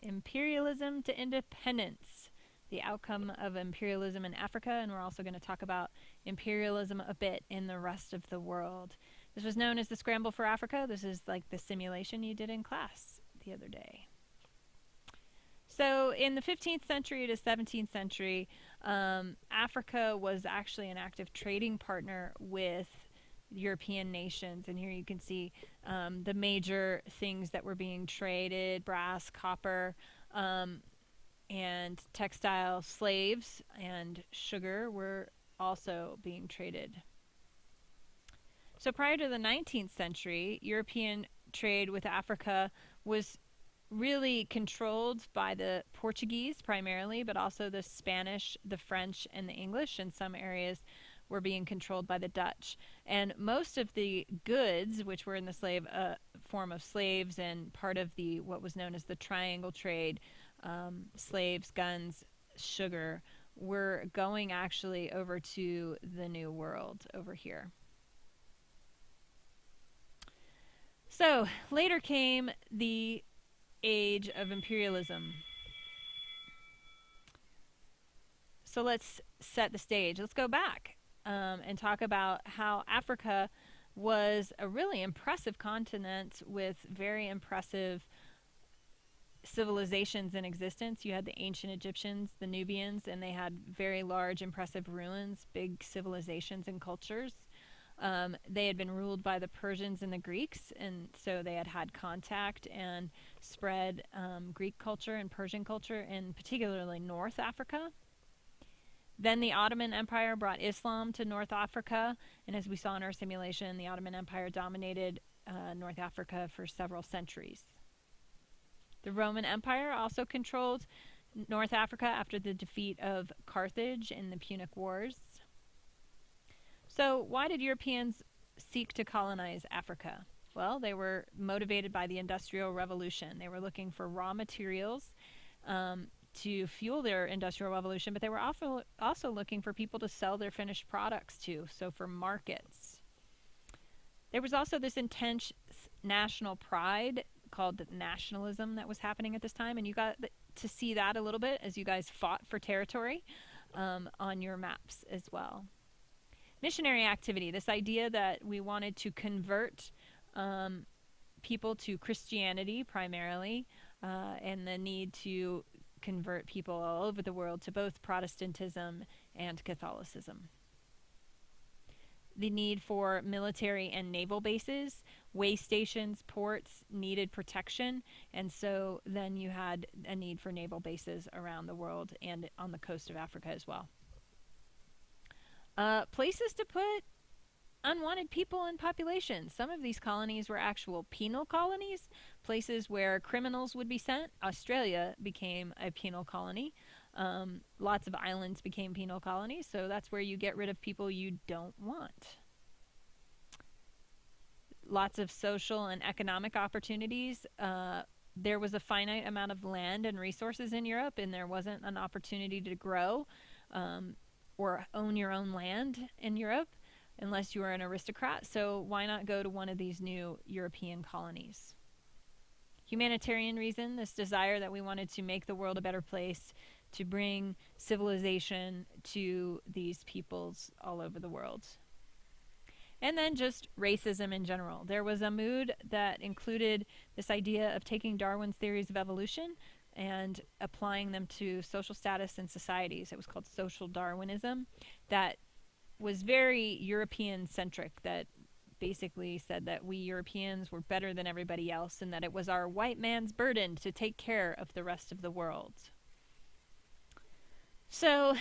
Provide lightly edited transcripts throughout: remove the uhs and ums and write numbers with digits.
Imperialism to Independence, the outcome of imperialism in Africa, and we're also going to talk about imperialism a bit in the rest of the world. This was known as the Scramble for Africa. This is like the simulation you did in class the other day. So in the 15th century to 17th century, Africa was actually an active trading partner with European nations. And here you can see the major things that were being traded: brass, copper, and textile, slaves, and sugar were also being traded. So prior to the 19th century, European trade with Africa was really controlled by the Portuguese primarily, but also the Spanish, the French, and the English. In some areas were being controlled by the Dutch. And most of the goods, which were in the slave form of slaves and part of the what was known as the triangle trade, slaves, guns, sugar, were going actually over to the New World over here. So later came the age of imperialism. So let's set the stage. Let's go back and talk about how Africa was a really impressive continent with very impressive civilizations in existence. You had the ancient Egyptians, the Nubians, and they had very large, impressive ruins, big civilizations and cultures. They had been ruled by the Persians and the Greeks, and so they had had contact and spread Greek culture and Persian culture in particularly North Africa. Then the Ottoman Empire brought Islam to North Africa, and as we saw in our simulation, the Ottoman Empire dominated North Africa for several centuries. The Roman Empire also controlled North Africa after the defeat of Carthage in the Punic Wars. So why did Europeans seek to colonize Africa? Well, they were motivated by the Industrial Revolution. They were looking for raw materials to fuel their Industrial Revolution, but they were also looking for people to sell their finished products to, so for markets. There was also this intense national pride called nationalism that was happening at this time, and you got to see that a little bit as you guys fought for territory on your maps as well. Missionary activity, this idea that we wanted to convert people to Christianity primarily, and the need to convert people all over the world to both Protestantism and Catholicism. The need for military and naval bases, way stations, ports needed protection, and so then you had a need for naval bases around the world and on the coast of Africa as well. Places to put unwanted people and populations. Some of these colonies were actual penal colonies, places where criminals would be sent. Australia became a penal colony. Lots of islands became penal colonies, so that's where you get rid of people you don't want. Lots of social and economic opportunities. There was a finite amount of land and resources in Europe, and there wasn't an opportunity to grow or own your own land in Europe unless you were an aristocrat. So why not go to one of these new European colonies? Humanitarian reason, this desire that we wanted to make the world a better place, to bring civilization to these peoples all over the world. And then just racism in general. There was a mood that included this idea of taking Darwin's theories of evolution and applying them to social status and societies. It was called social Darwinism. That was very European-centric, that basically said that we Europeans were better than everybody else and that it was our white man's burden to take care of the rest of the world. So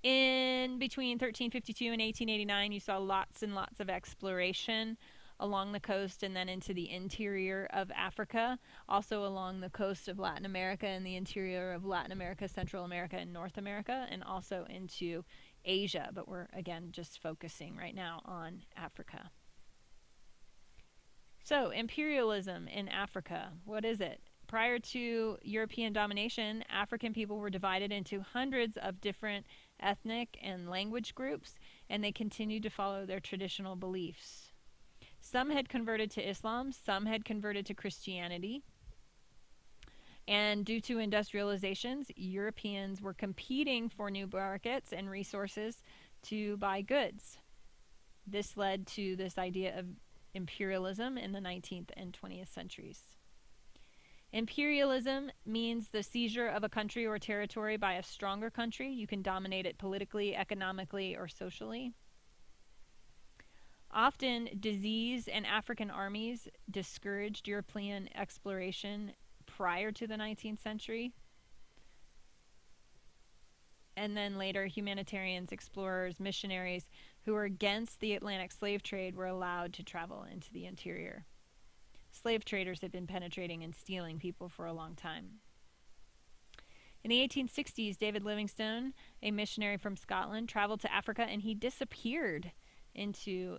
in between 1352 and 1889, you saw lots and lots of exploration along the coast and then into the interior of Africa, also along the coast of Latin America and the interior of Latin America, Central America, and North America, and also into Asia. But we're, again, just focusing right now on Africa. So, imperialism in Africa, what is it? Prior to European domination, African people were divided into hundreds of different ethnic and language groups, and they continued to follow their traditional beliefs. Some had converted to Islam, some had converted to Christianity. And due to industrializations, Europeans were competing for new markets and resources to buy goods. This led to this idea of imperialism in the 19th and 20th centuries. Imperialism means the seizure of a country or territory by a stronger country. You can dominate it politically, economically, or socially. Often, disease and African armies discouraged European exploration prior to the 19th century. And then later, humanitarians, explorers, missionaries who were against the Atlantic slave trade were allowed to travel into the interior. Slave traders had been penetrating and stealing people for a long time. In the 1860s, David Livingstone, a missionary from Scotland, traveled to Africa, and he disappeared into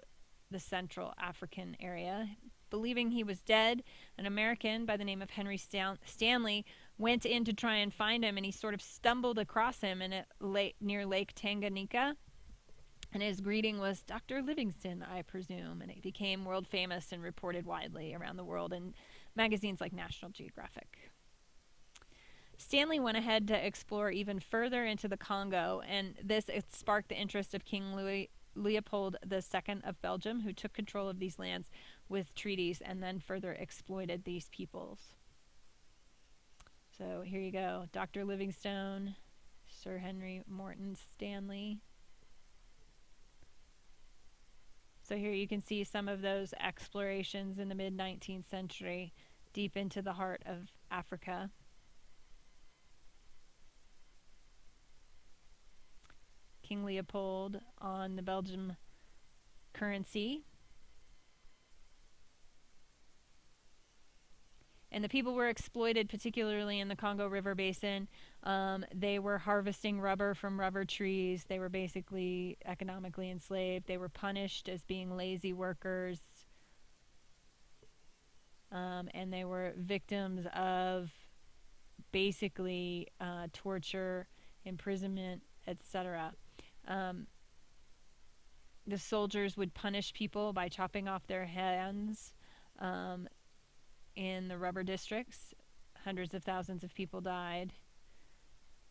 the Central African area. Believing he was dead, an American by the name of Henry Stanley went in to try and find him, and he sort of stumbled across him near Lake Tanganyika. And his greeting was, "Dr. Livingstone, I presume." And it became world famous and reported widely around the world in magazines like National Geographic. Stanley went ahead to explore even further into the Congo, and this sparked the interest of King Leopold II of Belgium, who took control of these lands with treaties and then further exploited these peoples. So here you go, Dr. Livingstone, Sir Henry Morton Stanley. So here you can see some of those explorations in the mid-19th century deep into the heart of Africa. King Leopold on the Belgian currency. And the people were exploited, particularly in the Congo River Basin. They were harvesting rubber from rubber trees. They were basically economically enslaved. They were punished as being lazy workers. And they were victims of basically torture, imprisonment, etc. The soldiers would punish people by chopping off their hands. In the rubber districts, hundreds of thousands of people died,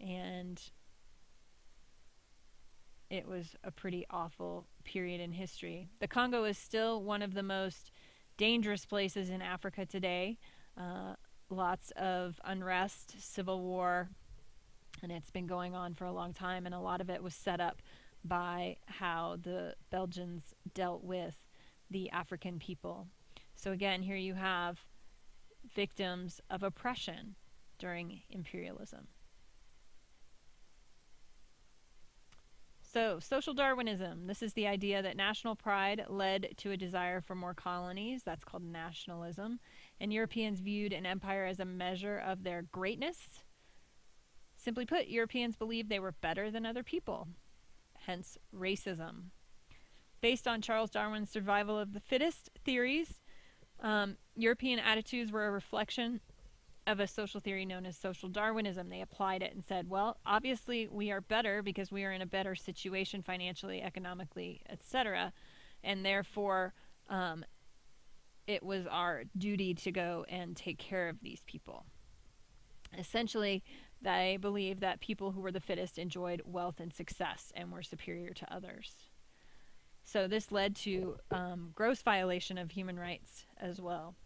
and it was a pretty awful period in history. The Congo is still one of the most dangerous places in Africa today. Lots of unrest, civil war, and it's been going on for a long time, and a lot of it was set up by how the Belgians dealt with the African people. So again, here you have victims of oppression during imperialism. So, social Darwinism. This is the idea that national pride led to a desire for more colonies. That's called nationalism. And Europeans viewed an empire as a measure of their greatness. Simply put, Europeans believed they were better than other people. Hence, racism. Based on Charles Darwin's survival of the fittest theories, European attitudes were a reflection of a social theory known as social Darwinism. They applied it and said, well, obviously we are better because we are in a better situation financially, economically, etc. And therefore, it was our duty to go and take care of these people. Essentially, they believed that people who were the fittest enjoyed wealth and success and were superior to others. So this led to gross violation of human rights as well.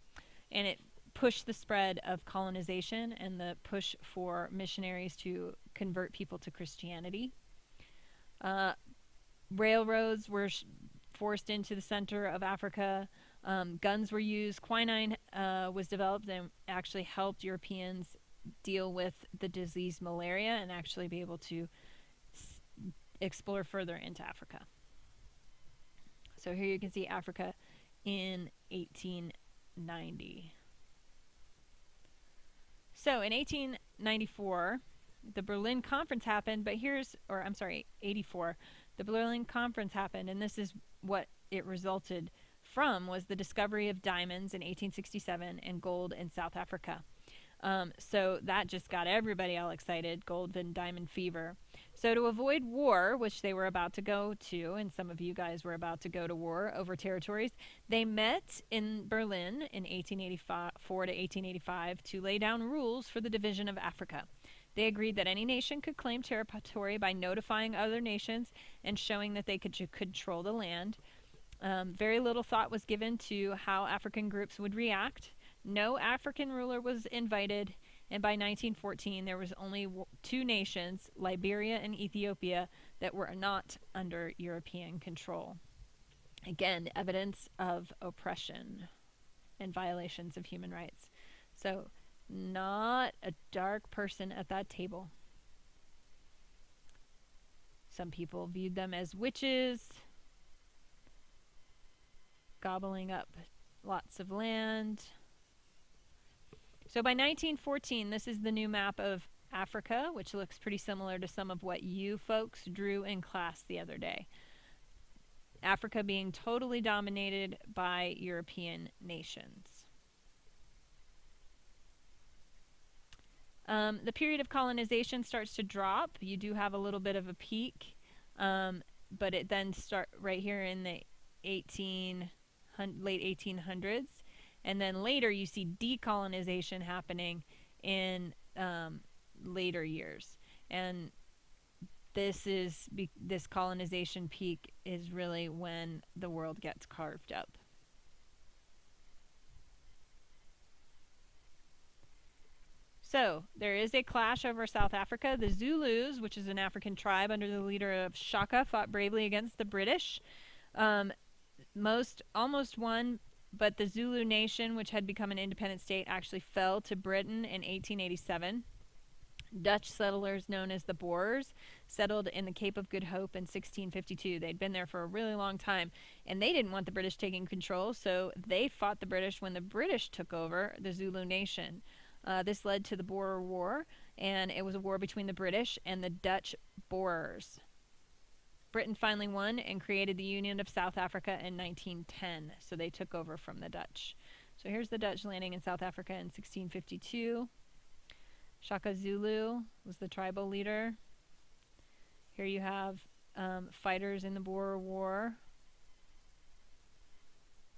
And it pushed the spread of colonization and the push for missionaries to convert people to Christianity. Railroads were forced into the center of Africa. Guns were used. Quinine was developed and actually helped Europeans deal with the disease malaria and actually be able to explore further into Africa. So here you can see Africa in 1890. So in 1894, the Berlin Conference happened, but 84. The Berlin Conference happened, and this is what it resulted from, was the discovery of diamonds in 1867 and gold in South Africa. So that just got everybody all excited, gold and diamond fever. So, to avoid war, which they were about to go to, and some of you guys were about to go to war over territories, they met in Berlin in 1884 to 1885 to lay down rules for the division of Africa. They agreed that any nation could claim territory by notifying other nations and showing that they could control the land. Very little thought was given to how African groups would react. No African ruler was invited, and by 1914 there was only two nations, Liberia and Ethiopia, that were not under European control. Again, evidence of oppression and violations of human rights. So, not a dark person at that table. Some people viewed them as witches, gobbling up lots of land. So by 1914, this is the new map of Africa, which looks pretty similar to some of what you folks drew in class the other day. Africa being totally dominated by European nations. The period of colonization starts to drop. You do have a little bit of a peak, but it then starts right here in the late 1800s. And then later you see decolonization happening in later years. And this colonization peak is really when the world gets carved up. So there is a clash over South Africa. The Zulus, which is an African tribe under the leader of Shaka, fought bravely against the British. Almost won, but the Zulu nation, which had become an independent state, actually fell to Britain in 1887. Dutch settlers known as the Boers settled in the Cape of Good Hope in 1652. They'd been there for a really long time, and they didn't want the British taking control, so they fought the British when the British took over the Zulu nation. This led to the Boer War, and it was a war between the British and the Dutch Boers. Britain finally won and created the Union of South Africa in 1910, so they took over from the Dutch. So here's the Dutch landing in South Africa in 1652. Shaka Zulu was the tribal leader. Here you have fighters in the Boer War.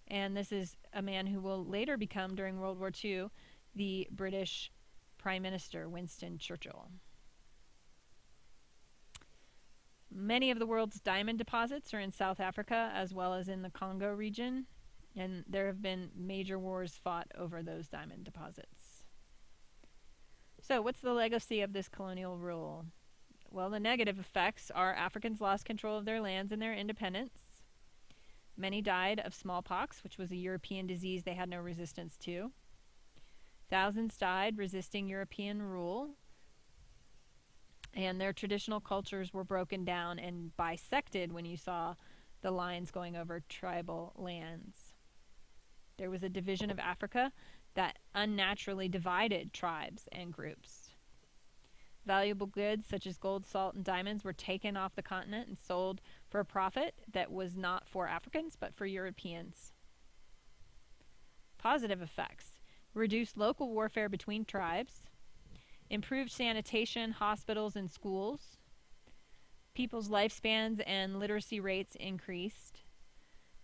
And this is a man who will later become, during World War II, the British Prime Minister, Winston Churchill. Many of the world's diamond deposits are in South Africa as well as in the Congo region, and there have been major wars fought over those diamond deposits. So what's the legacy of this colonial rule? Well, the negative effects are Africans lost control of their lands and their independence. Many died of smallpox, which was a European disease they had no resistance to. Thousands died resisting European rule, and their traditional cultures were broken down and bisected when you saw the lines going over tribal lands. There was a division of Africa that unnaturally divided tribes and groups. Valuable goods such as gold, salt, and diamonds were taken off the continent and sold for a profit that was not for Africans but for Europeans. Positive effects: reduced local warfare between tribes, improved sanitation, hospitals, and schools. People's lifespans and literacy rates increased.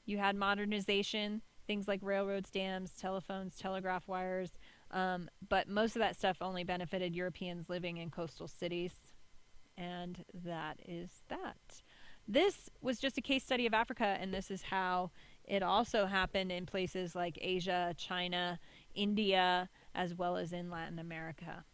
You had modernization, things like railroads, dams, telephones, telegraph wires, but most of that stuff only benefited Europeans living in coastal cities. And that is that. This was just a case study of Africa, and this is how it also happened in places like Asia, China, India, as well as in Latin America.